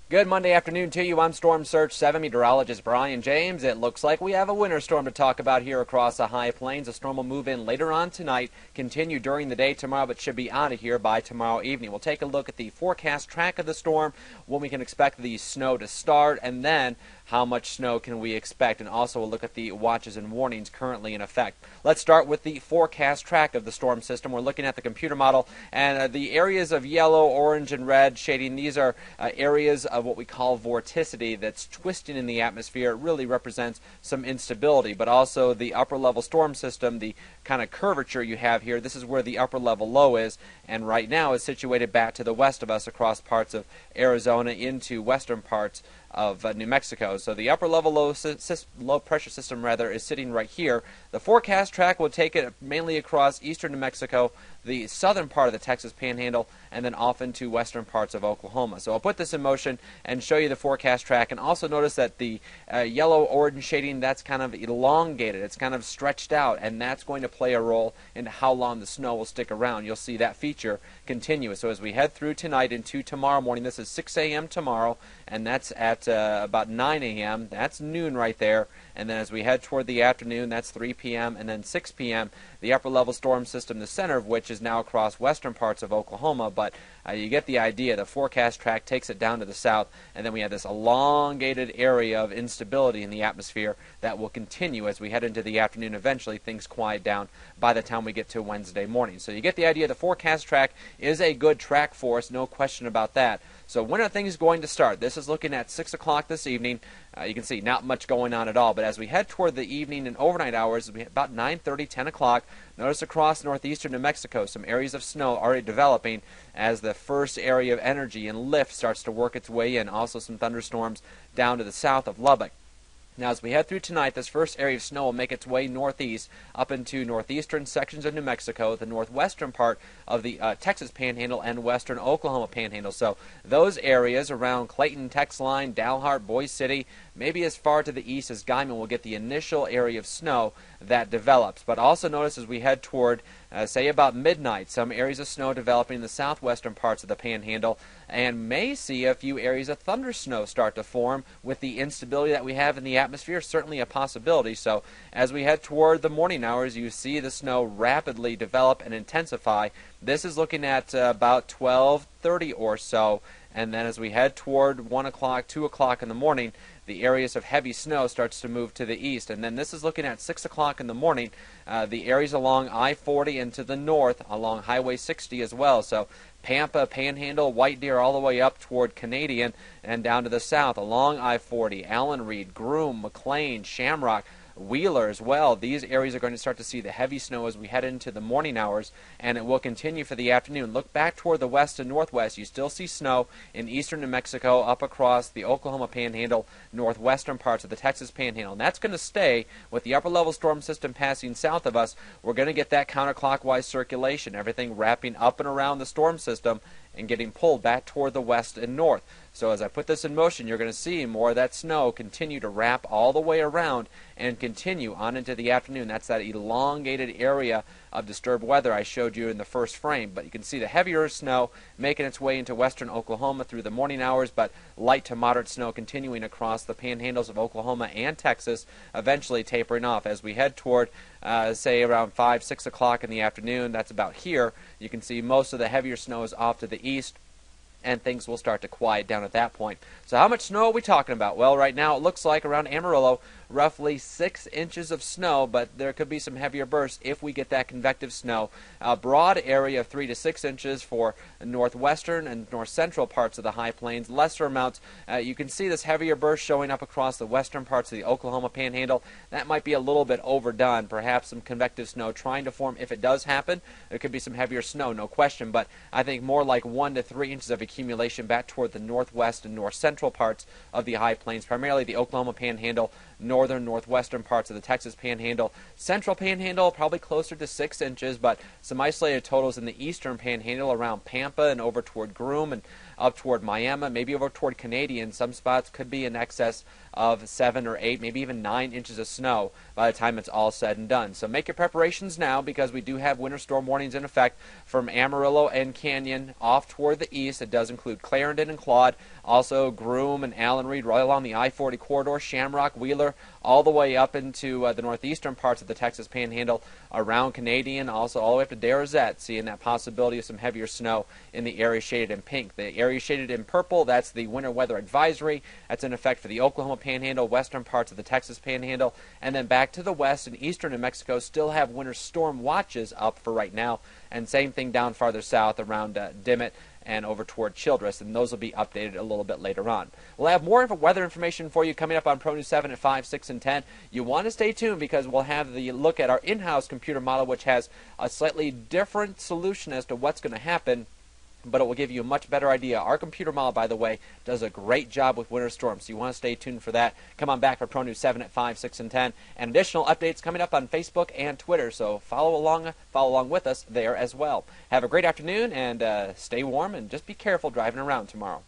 Good Monday afternoon to you. I'm Storm Surge 7 meteorologist Brian James. It looks like we have a winter storm to talk about here across the high plains. The storm will move in later on tonight, continue during the day tomorrow, but should be out of here by tomorrow evening. We'll take a look at the forecast track of the storm, when we can expect the snow to start, and then how much snow can we expect, and also we'll look at the watches and warnings currently in effect. Let's start with the forecast track of the storm system. We're looking at the computer model, and the areas of yellow, orange, and red shading, these are areas of what we call vorticity that's twisting in the atmosphere. It really represents some instability, but also the upper level storm system, the kind of curvature you have here, this is where the upper level low is, and right now is situated back to the west of us across parts of Arizona into western parts of New Mexico. So the upper level low pressure system is sitting right here. The forecast track will take it mainly across eastern New Mexico, the southern part of the Texas Panhandle, and then off into western parts of Oklahoma. So I'll put this in motion and show you the forecast track, and also notice that the yellow-orange shading, that's kind of elongated. It's kind of stretched out, and that's going to play a role in how long the snow will stick around. You'll see that feature continue. So as we head through tonight into tomorrow morning, this is 6 a.m. tomorrow, and that's at about 9 a.m. That's noon right there. And then as we head toward the afternoon, that's 3 p.m. and then 6 p.m. The upper level storm system, the center of which is now across western parts of Oklahoma, but you get the idea. The forecast track takes it down to the south, and then we have this elongated area of instability in the atmosphere that will continue as we head into the afternoon. Eventually, things quiet down by the time we get to Wednesday morning. So you get the idea. The forecast track is a good track for us, no question about that. So when are things going to start? This is looking at 6 o'clock this evening. You can see not much going on at all, but as we head toward the evening and overnight hours, about 9:30, 10 o'clock, notice across northeastern New Mexico some areas of snow already developing as the first area of energy and lift starts to work its way in. Also some thunderstorms down to the south of Lubbock. Now, as we head through tonight, this first area of snow will make its way northeast up into northeastern sections of New Mexico, the northwestern part of the Texas Panhandle, and western Oklahoma Panhandle. So those areas around Clayton, Texline, Dalhart, Boise City, maybe as far to the east as Guyman, will get the initial area of snow that develops. But also notice as we head toward, say about midnight, some areas of snow developing in the southwestern parts of the Panhandle, and may see a few areas of thunder snow start to form with the instability that we have in the atmosphere. Certainly a possibility. So as we head toward the morning hours, you see the snow rapidly develop and intensify. This is looking at about 12:30 or so, and then as we head toward 1 o'clock, 2 o'clock in the morning, the areas of heavy snow starts to move to the east. And then this is looking at 6 o'clock in the morning, the areas along I-40 and to the north along Highway 60 as well. So Pampa, Panhandle, White Deer, all the way up toward Canadian and down to the south along I-40, Allen Reed, Groom, McLean, Shamrock, Wheeler as well. These areas are going to start to see the heavy snow as we head into the morning hours, and it will continue for the afternoon. Look back toward the west and northwest. You still see snow in eastern New Mexico, up across the Oklahoma Panhandle, northwestern parts of the Texas Panhandle. And that's going to stay with the upper level storm system passing south of us. We're going to get that counterclockwise circulation, everything wrapping up and around the storm system and getting pulled back toward the west and north. So as I put this in motion, you're going to see more of that snow continue to wrap all the way around and continue on into the afternoon. That's that elongated area of disturbed weather I showed you in the first frame. But you can see the heavier snow making its way into western Oklahoma through the morning hours, but light to moderate snow continuing across the panhandles of Oklahoma and Texas, eventually tapering off as we head toward, say, around 5, 6 o'clock in the afternoon. That's about here. You can see most of the heavier snow is off to the east, and things will start to quiet down at that point. So how much snow are we talking about? Well, right now it looks like around Amarillo, roughly 6 inches of snow, but there could be some heavier bursts if we get that convective snow. A broad area of 3 to 6 inches for northwestern and north central parts of the high plains. Lesser amounts, you can see this heavier burst showing up across the western parts of the Oklahoma Panhandle. That might be a little bit overdone. Perhaps some convective snow trying to form. If it does happen, there could be some heavier snow, no question, but I think more like 1 to 3 inches of accumulation back toward the northwest and north central parts of the high plains, primarily the Oklahoma Panhandle, northern, northwestern parts of the Texas Panhandle. Central Panhandle, probably closer to 6 inches, but some isolated totals in the eastern Panhandle around Pampa and over toward Groom and up toward Miami, maybe over toward Canadian. Some spots could be in excess of 7 or 8, maybe even 9 inches of snow by the time it's all said and done. So make your preparations now, because we do have winter storm warnings in effect from Amarillo and Canyon off toward the east. It does include Clarendon and Claude, also Groom and Allen Reed, right along the I-40 corridor, Shamrock, Wheeler, all the way up into the northeastern parts of the Texas Panhandle, around Canadian, also all the way up to Derazette, seeing that possibility of some heavier snow in the area shaded in pink. The area shaded in purple, that's the winter weather advisory. That's in effect for the Oklahoma Panhandle, western parts of the Texas Panhandle, and then back to the west and eastern New Mexico still have winter storm watches up for right now, and same thing down farther south around Dimmitt and over toward Childress, and those will be updated a little bit later on. We'll have more weather information for you coming up on Pro News 7 at 5, 6, and 10. You want to stay tuned, because we'll have the look at our in-house computer model, which has a slightly different solution as to what's going to happen, but it will give you a much better idea. Our computer model, by the way, does a great job with winter storms, so you want to stay tuned for that. Come on back for Pro News 7 at 5, 6, and 10, and additional updates coming up on Facebook and Twitter, so follow along with us there as well. Have a great afternoon, and stay warm, and just be careful driving around tomorrow.